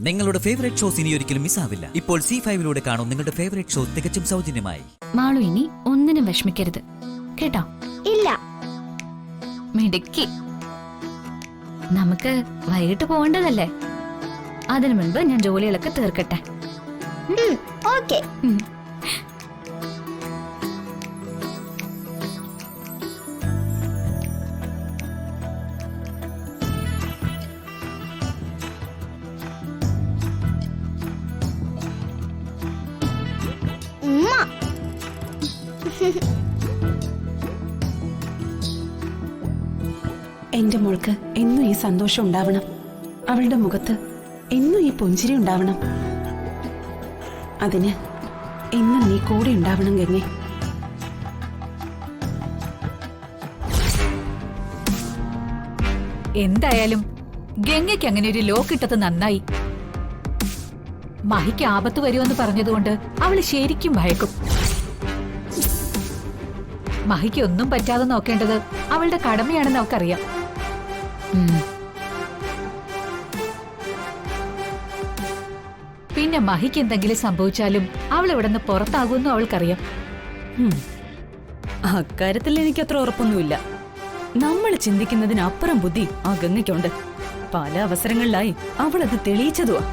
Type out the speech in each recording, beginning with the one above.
നിങ്ങളുടെ favourite shows ഇനി ഒരിക്കലും മിസ്സാവില്ല. ഇപ്പോൾ C5 കാണും നിങ്ങളുടെ ഫേവറേറ്റ് ഷോ തികച്ചും സൗജന്യമായി. മാളു ഇനി ഒന്നിനും വിഷമിക്കരുത് കേട്ടോ? ഇല്ല. മിടുക്കി. നമുക്ക് വൈകിട്ട് പോകേണ്ടതല്ലേ? അതിനു മുൻപ് ഞാൻ ജോലികളൊക്കെ തീർക്കട്ടെ. ഓക്കേ. എന്റെ മോൾക്ക് എന്നും ഈ സന്തോഷം ഉണ്ടാവണം. അവളുടെ മുഖത്ത് എന്നും ഈ പുഞ്ചിരി ഉണ്ടാവണം. അതിന് എന്നും നീ കൂടെ ഉണ്ടാവണം ഗംഗേ. എന്തായാലും ഗംഗയ്ക്ക് അങ്ങനെ ഒരു ലോക്ക് ഇട്ടത് നന്നായി. മഹിക്ക് ആപത്ത് വരുമെന്ന് പറഞ്ഞതുകൊണ്ട് അവള് ശരിക്കും ഭയക്കും. മഹിക്ക് ഒന്നും പറ്റാതെ നോക്കേണ്ടത് അവളുടെ കടമയാണെന്ന് അവൾക്കറിയാം. പിന്നെ മഹിക്ക് എന്തെങ്കിലും സംഭവിച്ചാലും അവൾ ഇവിടെ നിന്ന് പുറത്താകുമെന്നും അവൾക്കറിയാം. അക്കാര്യത്തിൽ എനിക്ക് അത്ര ഉറപ്പൊന്നുമില്ല. നമ്മൾ ചിന്തിക്കുന്നതിനപ്പുറം ബുദ്ധി ആ ഗംഗയ്ക്കുണ്ട്. പല അവസരങ്ങളിലായി അവൾ അത് തെളിയിച്ചതുവാ.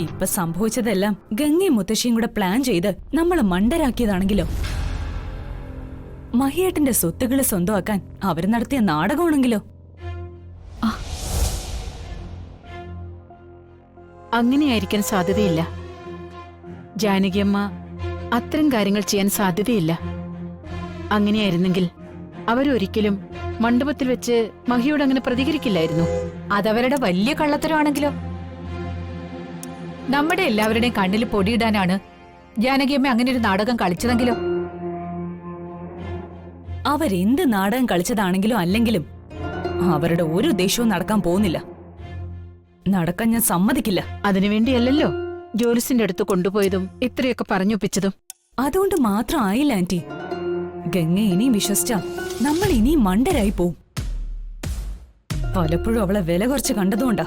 ഇപ്പൊ സംഭവിച്ചതെല്ലാം ഗംഗയും മുത്തശ്ശിയും കൂടെ പ്ലാൻ ചെയ്ത് നമ്മളെ മണ്ടരാക്കിയതാണെങ്കിലോ? മഹിയേട്ടന്റെ സ്വത്തുകള് സ്വന്തമാക്കാൻ അവർ നടത്തിയ നാടകമാണെങ്കിലോ? അങ്ങനെയായിരിക്കാൻ സാധ്യതയില്ല. ജാനകിയമ്മ അത്തരം കാര്യങ്ങൾ ചെയ്യാൻ സാധ്യതയില്ല. അങ്ങനെയായിരുന്നെങ്കിൽ അവരൊരിക്കലും മണ്ഡപത്തിൽ വെച്ച് മഹിയോട് അങ്ങനെ പ്രതികരിക്കില്ലായിരുന്നു. അതവരുടെ വലിയ കള്ളത്തരമാണെങ്കിലോ? നമ്മുടെ എല്ലാവരുടെയും കണ്ണിൽ പൊടിയിടാനാണ് ജാനകിയമ്മ അങ്ങനെ ഒരു നാടകം കളിച്ചതെങ്കിലോ? അവരെന്ത് നാടകം കളിച്ചതാണെങ്കിലും അല്ലെങ്കിലും അവരുടെ ഒരു ഉദ്ദേശവും നടക്കാൻ പോകുന്നില്ല. നടക്കാൻ ഞാൻ സമ്മതിക്കില്ല. അതിനുവേണ്ടിയല്ലല്ലോ ജോലിസിന്റെ അടുത്ത് കൊണ്ടുപോയതും ഇത്രയൊക്കെ പറഞ്ഞൊപ്പിച്ചതും. അതുകൊണ്ട് മാത്രം ആയില്ല ആന്റി. ഗംഗ ഇനിയും വിശ്വസിച്ചാ നമ്മൾ ഇനിയും മണ്ടരായി പോവും. പലപ്പോഴും അവളെ വില കുറച്ച് കണ്ടതുകൊണ്ടാ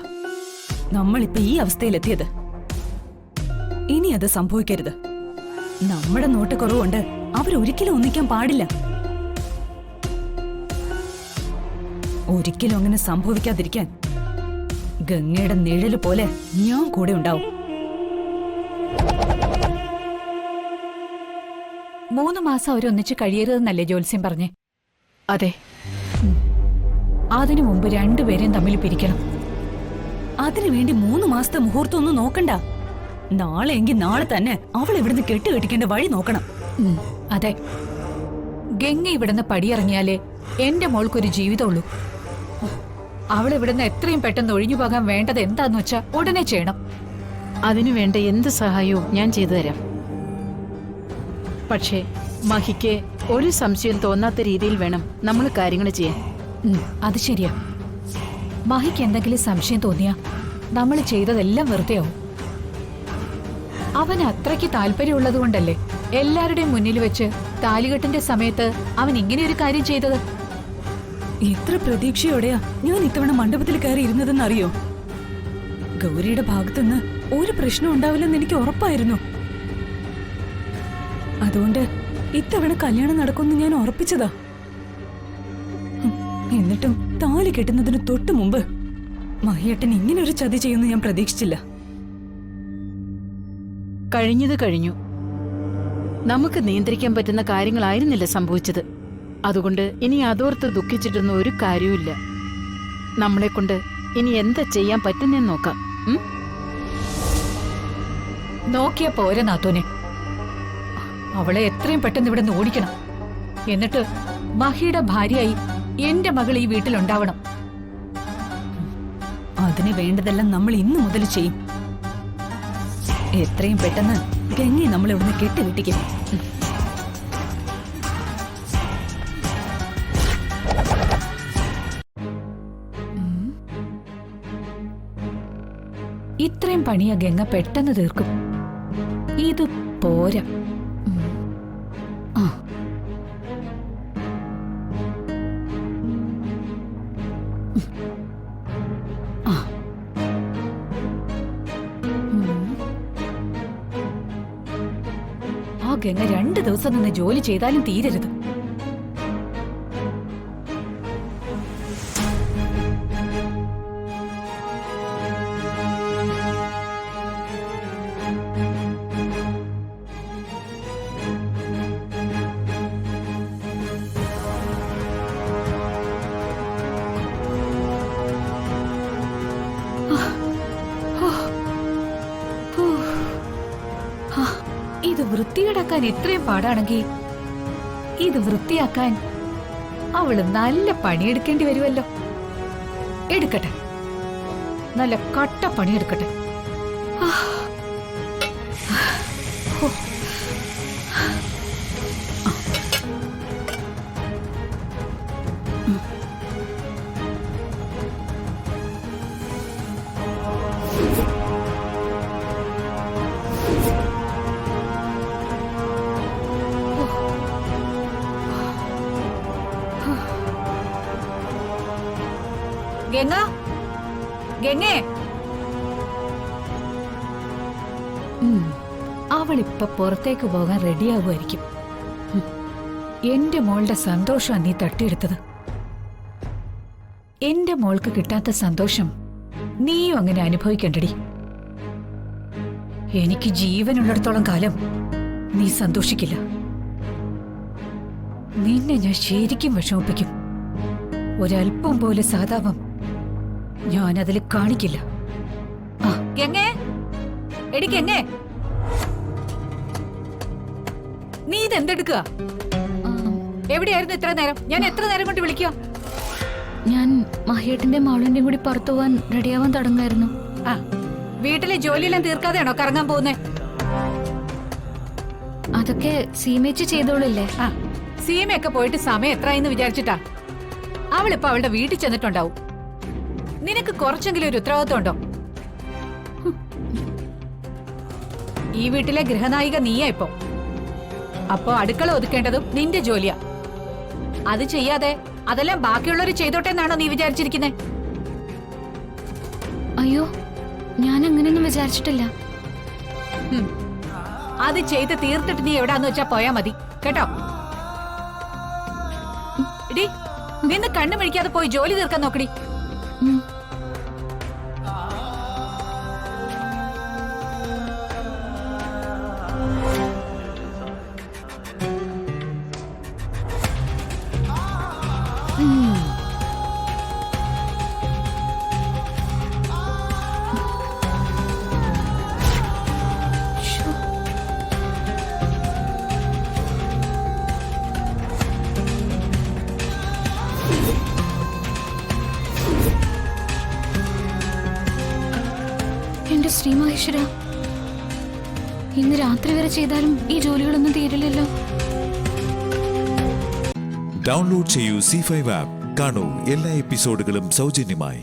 നമ്മളിപ്പോ ഈ അവസ്ഥയിലെത്തിയത്. ഇനി അത് സംഭവിക്കരുത്. നമ്മുടെ നോട്ടക്കുറവുകൊണ്ട് അവരൊരിക്കലും ഒന്നിക്കാൻ പാടില്ല. ഒരിക്കലും അങ്ങനെ സംഭവിക്കാതിരിക്കാൻ ഗംഗയുടെ നിഴല് പോലെ ഞാൻ കൂടെ ഉണ്ടാവും. 3 മാസം അവരൊന്നിച്ച് കഴിയരുതെന്നല്ലേ ജോത്സ്യം പറഞ്ഞേ? അതെ. അതിനു മുമ്പ് രണ്ടുപേരെയും തമ്മിൽ പിരിക്കണം. അതിനുവേണ്ടി 3 മാസത്തെ മുഹൂർത്തം ഒന്നും നോക്കണ്ട. നാളെ എങ്കിൽ നാളെ തന്നെ അവൾ ഇവിടുന്ന് കെട്ടുകെട്ടിക്കേണ്ട വഴി നോക്കണം. അതെ, ഗംഗ ഇവിടുന്ന് പടിയിറങ്ങിയാലേ എന്റെ മോൾക്കൊരു ജീവിതമുള്ളൂ. അവൾ ഇവിടുന്ന് എത്രയും പെട്ടെന്ന് ഒഴിഞ്ഞു പോകാൻ വേണ്ടത് എന്താന്ന് വെച്ചാ ഉടനെ ചെയ്യണം. അതിനുവേണ്ട എന്ത് സഹായവും ഞാൻ ചെയ്തു തരാം. പക്ഷേ മഹിക്ക് ഒരു സംശയം തോന്നാത്ത രീതിയിൽ വേണം നമ്മൾ കാര്യങ്ങൾ ചെയ്യാൻ. അത് ശരിയാ. മഹിക്ക് എന്തെങ്കിലും സംശയം തോന്നിയാ നമ്മൾ ചെയ്തതെല്ലാം വെറുതെയാവും. അവന് അത്രയ്ക്ക് താല്പര്യമുള്ളത് കൊണ്ടല്ലേ എല്ലാവരുടെയും മുന്നിൽ വെച്ച് താലികെട്ടിന്റെ സമയത്ത് അവൻ ഇങ്ങനെയൊരു കാര്യം ചെയ്തത്. എത്ര പ്രതീക്ഷയോടെയാ ഞാൻ ഇത്തവണ മണ്ഡപത്തിൽ കയറി ഇരുന്നതെന്നറിയോ? ഗൗരിയുടെ ഭാഗത്തുനിന്ന് ഒരു പ്രശ്നം ഉണ്ടാവില്ലെന്ന് എനിക്ക് ഉറപ്പായിരുന്നു. അതുകൊണ്ട് ഇത്തവണ കല്യാണം നടക്കുമെന്ന് ഞാൻ ഉറപ്പിച്ചതാ. എന്നിട്ടും താലി കെട്ടുന്നതിന് തൊട്ടു മുമ്പ് മഹിയേട്ടൻ ഇങ്ങനൊരു ചതി ചെയ്യുമെന്ന് ഞാൻ പ്രതീക്ഷിച്ചില്ല. കഴിഞ്ഞത് കഴിഞ്ഞു. നമുക്ക് നിയന്ത്രിക്കാൻ പറ്റുന്ന കാര്യങ്ങളായിരുന്നില്ല സംഭവിച്ചത്. അതുകൊണ്ട് ഇനി അതോർത്ത് ദുഃഖിച്ചിട്ടൊന്നും ഒരു കാര്യവുമില്ല. നമ്മളെക്കൊണ്ട് ഇനി എന്താ ചെയ്യാൻ പറ്റുന്നെന്ന് നോക്കാം. നോക്കിയ പോരെ നാത്തോനെ. അവളെ എത്രയും പെട്ടെന്ന് ഇവിടെ നിന്ന് ഓടിക്കണം. എന്നിട്ട് മഹിയുടെ ഭാര്യയായി എന്റെ മകൾ ഈ വീട്ടിലുണ്ടാവണം. അതിന് വേണ്ടതെല്ലാം നമ്മൾ ഇന്നു മുതൽ ചെയ്യും. എത്രയും പെട്ടെന്ന് ഗംഗയെ നമ്മൾ ഇവിടുന്ന് കെട്ടുകെട്ടിക്കും. ഇത്രയും പണിയാ ഗംഗ പെട്ടെന്ന് തീർക്കും. ഇത് പോരാ. ഗംഗ 2 ദിവസം നിന്ന് ജോലി ചെയ്താലും തീരരുത്. ഇത് വൃത്തികേടാക്കാൻ ഇത്രയും പാടാണെങ്കിൽ ഇത് വൃത്തിയാക്കാൻ അവള് നല്ല പണിയെടുക്കേണ്ടി വരുമല്ലോ. എടുക്കട്ടെ, നല്ല കട്ട പണിയെടുക്കട്ടെ. ഗംഗ, ഗംഗേ, അവളിപ്പൊ പുറത്തേക്ക് പോകാൻ റെഡിയാകുമായിരിക്കും. എന്റെ മോളുടെ സന്തോഷമാണ് നീ തട്ടിയെടുത്തത്. എന്റെ മോൾക്ക് കിട്ടാത്ത സന്തോഷം നീയും അങ്ങനെ അനുഭവിക്കണ്ടടി. എനിക്ക് ജീവനുള്ളിടത്തോളം കാലം നീ സന്തോഷിക്കില്ല. നിന്നെ ഞാൻ ശരിക്കും വിഷമിപ്പിക്കും. ഒരൽപ്പം പോലെ സാധാപം ഞാനതിൽ കാണിക്കില്ല. നീ ഇതെന്തെടുക്കുക? എവിടെയായിരുന്നു ഇത്ര നേരം? ഞാൻ എത്ര നേരം കൊണ്ട് വിളിക്കുക? ഞാൻ മഹിയേട്ടന്റെ മാളുവിന്റെയും കൂടി പുറത്തു പോവാൻ റെഡിയാവാൻ തുടങ്ങായിരുന്നു. ആ, വീട്ടിലെ ജോലിയെല്ലാം തീർക്കാതെയാണോ കറങ്ങാൻ പോകുന്നേ? അതൊക്കെ സീമേച്ച് ചെയ്തോളില്ലേ? ആ, സീമയൊക്കെ പോയിട്ട് സമയം എത്രയെന്ന് വിചാരിച്ചിട്ടാ? അവളിപ്പോ അവളുടെ വീട്ടിൽ ചെന്നിട്ടുണ്ടാവും. നിനക്ക് കുറച്ചെങ്കിലും ഒരു ഉത്തരവാദിത്വം ഉണ്ടോ? ഈ വീട്ടിലെ ഗൃഹനായിക നീയാ ഇപ്പൊ. അപ്പോ അടുക്കള ഒതുക്കേണ്ടതും നിന്റെ ജോലിയാ. അത് ചെയ്യാതെ അതെല്ലാം ബാക്കിയുള്ളവർ ചെയ്തോട്ടെ എന്നാണോ നീ വിചാരിച്ചിരിക്കുന്നേ? അയ്യോ, ഞാൻ അങ്ങനെയൊന്നും വിചാരിച്ചിട്ടില്ല. അത് ചെയ്ത് തീർത്തിട്ട് നീ എവിടാന്ന് വെച്ചാ പോയാ മതി കേട്ടോ. ഇടി, നിന്ന് കണ്ണു മിഴിക്കാതെ പോയി ജോലി തീർക്കാൻ നോക്കടി. എന്റെ ശ്രീമഹേശ്വര, ഇന്ന് രാത്രി വരെ ചെയ്താലും ഈ ജോലികളൊന്നും തീരില്ലല്ലോ. ഡൗൺലോഡ് ചെയ്യൂ C5 ആപ്പ്. കാണൂ എല്ലാ എപ്പിസോഡുകളും സൗജന്യമായി.